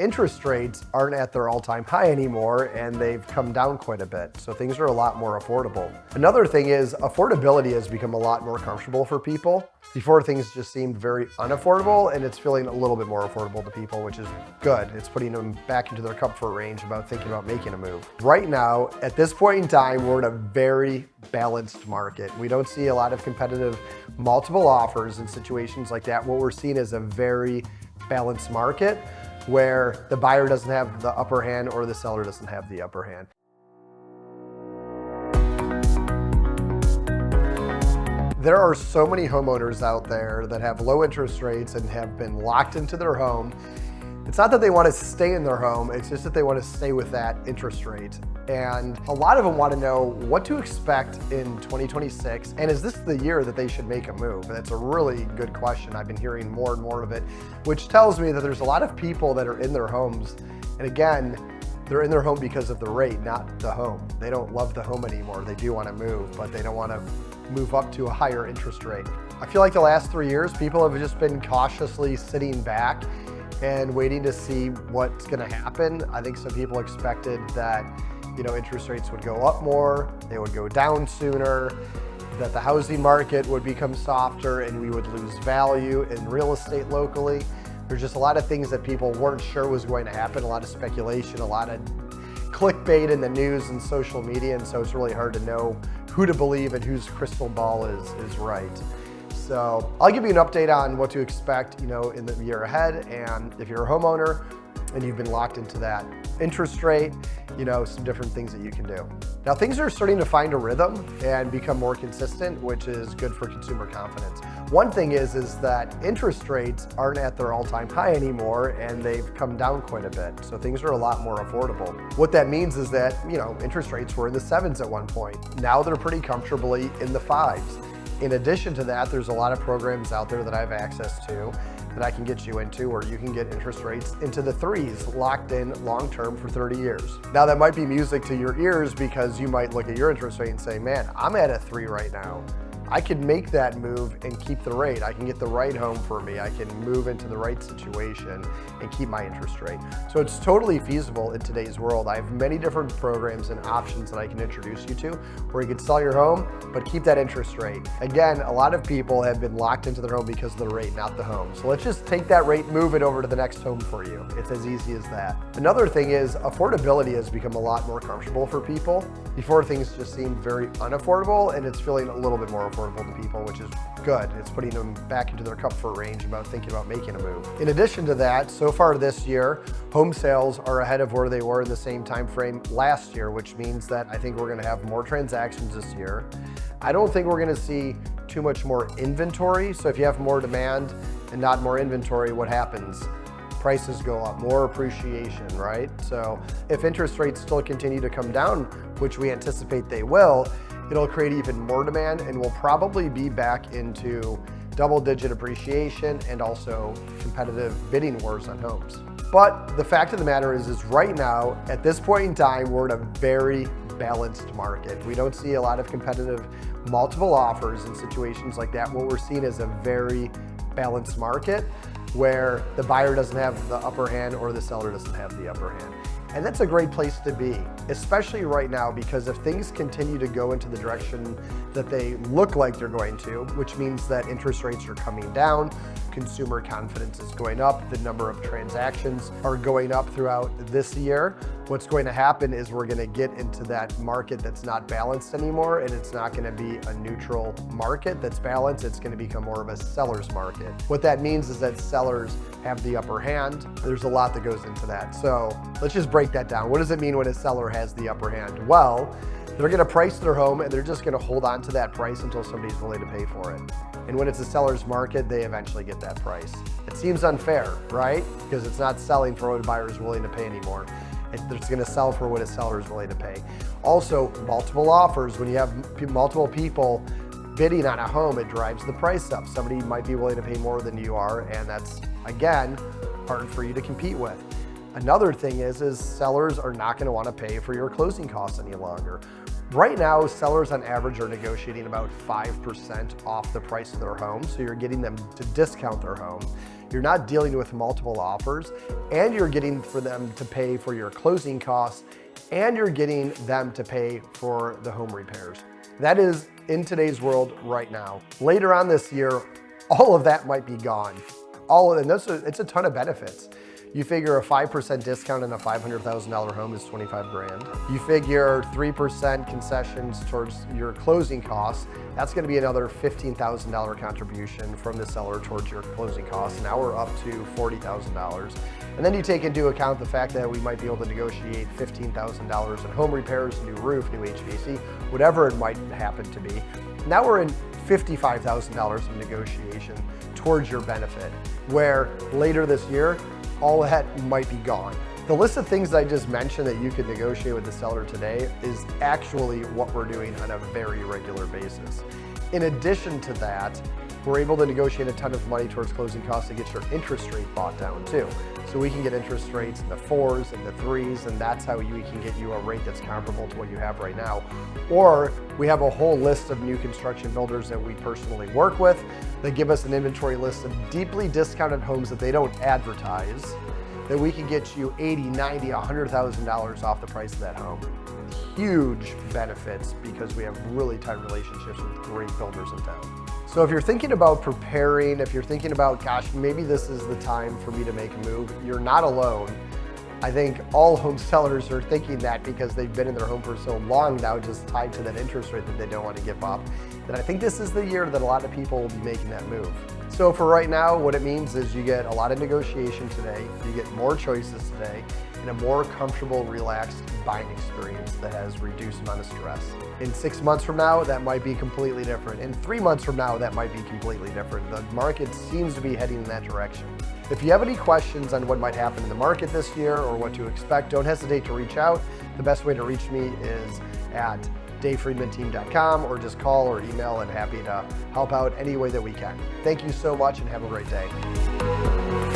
Interest rates aren't at their all-time high anymore, and they've come down quite a bit, so things are a lot more affordable. Another thing is affordability has become a lot more comfortable for people. Before, things just seemed very unaffordable, and it's feeling a little bit more affordable to people, which is good. It's putting them back into their comfort range about thinking about making a move. Right now, at this point in time, we're in a very balanced market. We don't see a lot of competitive multiple offers in situations like that. What we're seeing is a very balanced market where the buyer doesn't have the upper hand or the seller doesn't have the upper hand. There are so many homeowners out there that have low interest rates and have been locked into their home. It's not that they want to stay in their home, it's just that they want to stay with that interest rate. And a lot of them want to know what to expect in 2026, and is this the year that they should make a move? That's a really good question. I've been hearing more and more of it, which tells me that there's a lot of people that are in their homes, and again, they're in their home because of the rate, not the home. They don't love the home anymore. They do want to move, but they don't want to move up to a higher interest rate. I feel like the last 3 years, people have just been cautiously sitting back and waiting to see what's going to happen. I think some people expected that, interest rates would go up more, they would go down sooner, that the housing market would become softer and we would lose value in real estate locally. There's just a lot of things that people weren't sure was going to happen, a lot of speculation, a lot of clickbait in the news and social media, and so it's really hard to know who to believe and whose crystal ball is right. So I'll give you an update on what to expect, in the year ahead, and if you're a homeowner and you've been locked into that interest rate, some different things that you can do. Now, things are starting to find a rhythm and become more consistent, which is good for consumer confidence. One thing is that interest rates aren't at their all-time high anymore, and they've come down quite a bit, so things are a lot more affordable. What that means is that, interest rates were in the 7s at one point. Now they're pretty comfortably in the 5s. In addition to that, there's a lot of programs out there that I have access to that I can get you into, where you can get interest rates into the 3s, locked in long-term for 30 years. Now, that might be music to your ears because you might look at your interest rate and say, man, I'm at a 3 right now. I can make that move and keep the rate. I can get the right home for me. I can move into the right situation and keep my interest rate. So it's totally feasible in today's world. I have many different programs and options that I can introduce you to where you can sell your home, but keep that interest rate. Again, a lot of people have been locked into their home because of the rate, not the home. So let's just take that rate, move it over to the next home for you. It's as easy as that. Another thing is affordability has become a lot more comfortable for people. Before, things just seemed very unaffordable, and it's feeling a little bit more affordable to people, which is good. It's putting them back into their comfort range about thinking about making a move. In addition to that, so far this year, home sales are ahead of where they were in the same time frame last year, which means that I think we're going to have more transactions this year. I don't think we're going to see too much more inventory. So if you have more demand and not more inventory, what happens? Prices go up, more appreciation, right? So if interest rates still continue to come down, which we anticipate they will, it'll create even more demand, and we'll probably be back into double-digit appreciation and also competitive bidding wars on homes. But the fact of the matter is right now, at this point in time, we're in a very balanced market. We don't see a lot of competitive multiple offers in situations like that. What we're seeing is a very balanced market where the buyer doesn't have the upper hand or the seller doesn't have the upper hand. And that's a great place to be, especially right now, because if things continue to go into the direction that they look like they're going to, which means that interest rates are coming down, consumer confidence is going up, the number of transactions are going up throughout this year, what's going to happen is we're going to get into that market that's not balanced anymore, and it's not going to be a neutral market that's balanced. It's going to become more of a seller's market. What that means is that sellers have the upper hand. There's a lot that goes into that. So let's just break that down. What does it mean when a seller has the upper hand? Well, they're going to price their home and they're just going to hold on to that price until somebody's willing to pay for it. And when it's a seller's market, they eventually get that price. It seems unfair, right? Because it's not selling for what a buyer is willing to pay anymore. It's going to sell for what a seller is willing to pay. Also, multiple offers. When you have multiple people bidding on a home, it drives the price up. Somebody might be willing to pay more than you are, and that's, again, hard for you to compete with. Another thing is sellers are not going to want to pay for your closing costs any longer. Right now, sellers on average are negotiating about 5% off the price of their home, so you're getting them to discount their home. You're not dealing with multiple offers, and you're getting for them to pay for your closing costs, and you're getting them to pay for the home repairs. That is in today's world right now. Later on this year, all of that might be gone. It's a ton of benefits. You figure a 5% discount on a $500,000 home is 25 grand. You figure 3% concessions towards your closing costs, that's gonna be another $15,000 contribution from the seller towards your closing costs. Now we're up to $40,000. And then you take into account the fact that we might be able to negotiate $15,000 in home repairs, new roof, new HVAC, whatever it might happen to be. Now we're in $55,000 of negotiation towards your benefit, where later this year, all that might be gone. The list of things that I just mentioned that you could negotiate with the seller today is actually what we're doing on a very regular basis. In addition to that, we're able to negotiate a ton of money towards closing costs to get your interest rate brought down too. So we can get interest rates in the 4s and the 3s, and that's how we can get you a rate that's comparable to what you have right now. Or we have a whole list of new construction builders that we personally work with that give us an inventory list of deeply discounted homes that they don't advertise, that we can get you $80,000, $90,000, $100,000 off the price of that home. Huge benefits because we have really tight relationships with great builders in town. So if you're thinking about preparing, if you're thinking about, gosh, maybe this is the time for me to make a move, you're not alone. I think all home sellers are thinking that because they've been in their home for so long now, just tied to that interest rate that they don't want to give up. And I think this is the year that a lot of people will be making that move. So for right now, what it means is you get a lot of negotiation today, you get more choices today, and a more comfortable, relaxed buying experience that has reduced amount of stress. In 6 months from now, that might be completely different. In 3 months from now, that might be completely different. The market seems to be heading in that direction. If you have any questions on what might happen in the market this year or what to expect, don't hesitate to reach out. The best way to reach me is at davefriedmanteam.com, or just call or email, and happy to help out any way that we can. Thank you so much and have a great day.